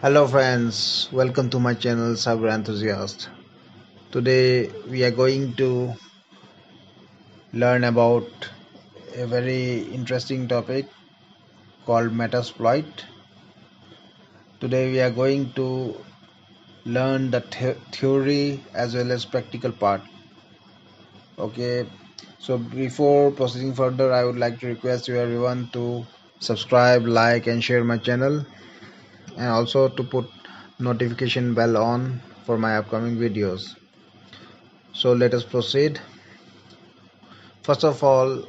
Hello friends, welcome to my channel Cyber Enthusiast. Today we are going to learn about a very interesting topic called Metasploit. Today we are going to learn the theory as well as practical part. Okay, so before proceeding further, I would like to request you everyone to subscribe, like and share my channel, and also to put notification bell on for my upcoming videos. So let us proceed. First of all,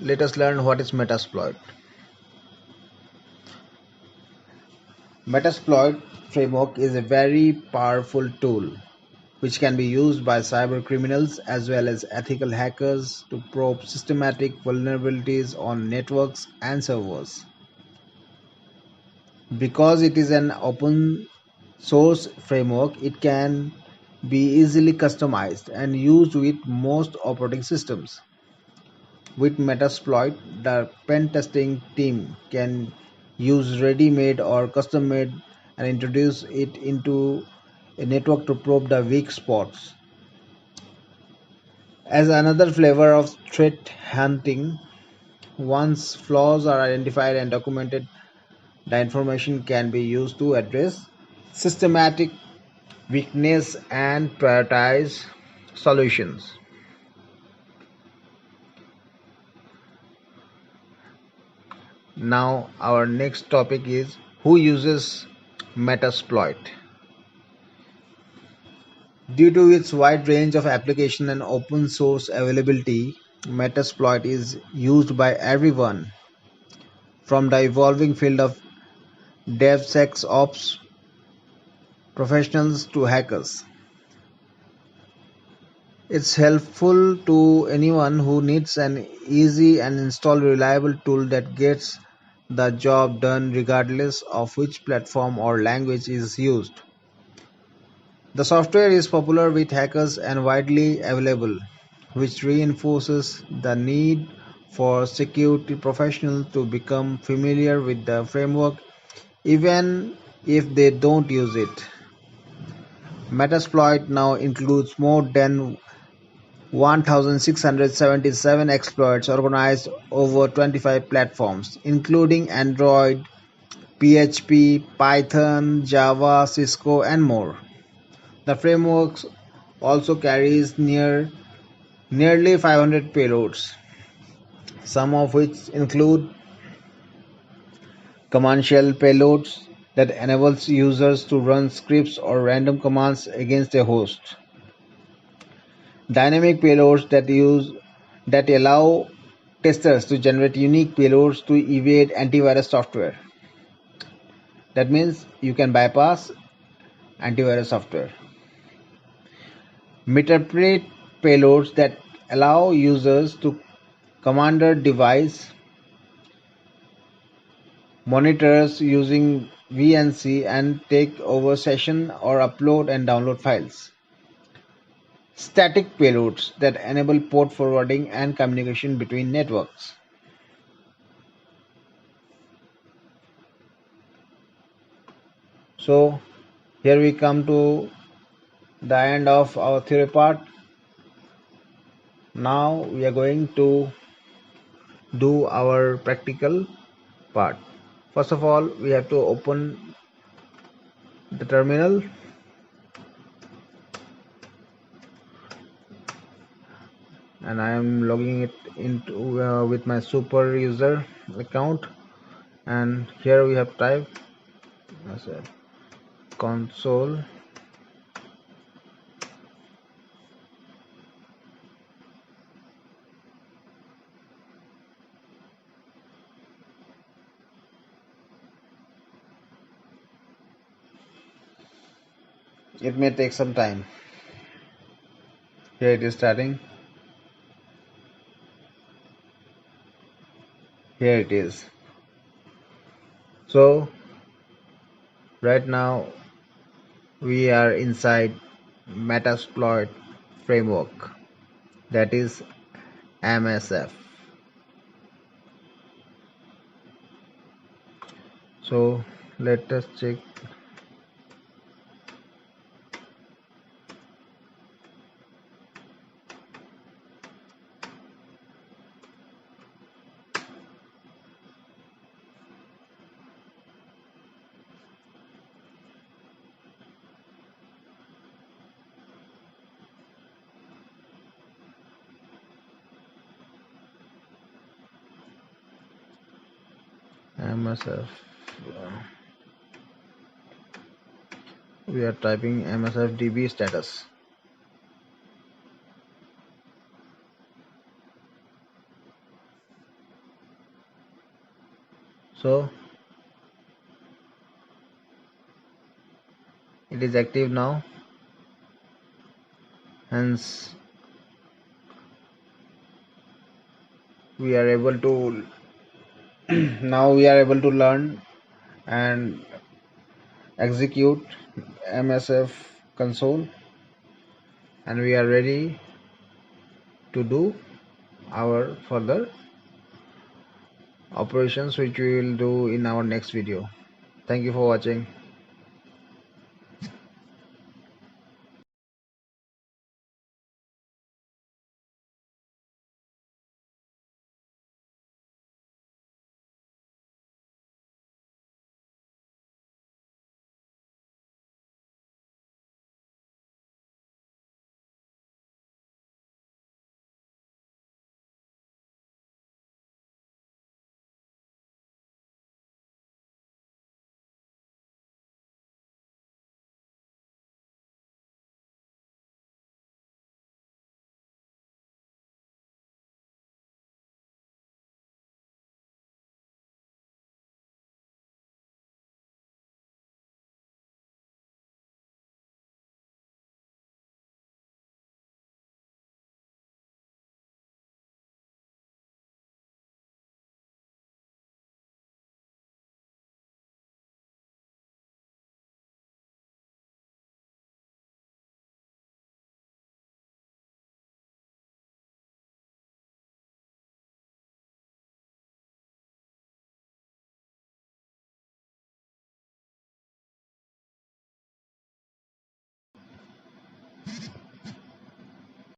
let us learn what is Metasploit. Metasploit framework is a very powerful tool which can be used by cyber criminals as well as ethical hackers to probe systematic vulnerabilities on networks and servers. Because it is an open source framework, it can be easily customized and used with most operating systems. With Metasploit, the pen testing team can use ready-made or custom-made and introduce it into a network to probe the weak spots. As another flavor of threat hunting, once flaws are identified and documented, the information can be used to address systematic weakness and prioritize solutions. Now our next topic is who uses Metasploit. Due to its wide range of application and open source availability, Metasploit is used by everyone from the evolving field of DevSecOps professionals to hackers. It's helpful to anyone who needs an easy and install reliable tool that gets the job done regardless of which platform or language is used. The software is popular with hackers and widely available, which reinforces the need for security professionals to become familiar with the framework even if they don't use it. Metasploit now includes more than 1677 exploits organized over 25 platforms, including Android, PHP, Python, Java, Cisco, and more. The framework also carries nearly 500 payloads, some of which include command shell payloads that enables users to run scripts or random commands against a host. Dynamic payloads that allow testers to generate unique payloads to evade antivirus software. That means you can bypass antivirus software. Meterpret payloads that allow users to commander device monitors using VNC and take over session or upload and download files. Static payloads that enable port forwarding and communication between networks. So here we come to the end of our theory part. Now we are going to do our practical part. First of all, we have to open the terminal and I am logging it into with my super user account, and here we have typed console it may take some time. Here it is starting. Here it is. So right now we are inside Metasploit framework, that is MSF. So Let us check. MSF. We are typing MSF DB status. So it is active now. Hence we are able to now we are able to learn and execute MSF console, and we are ready to do our further operations, which we will do in our next video. Thank you for watching.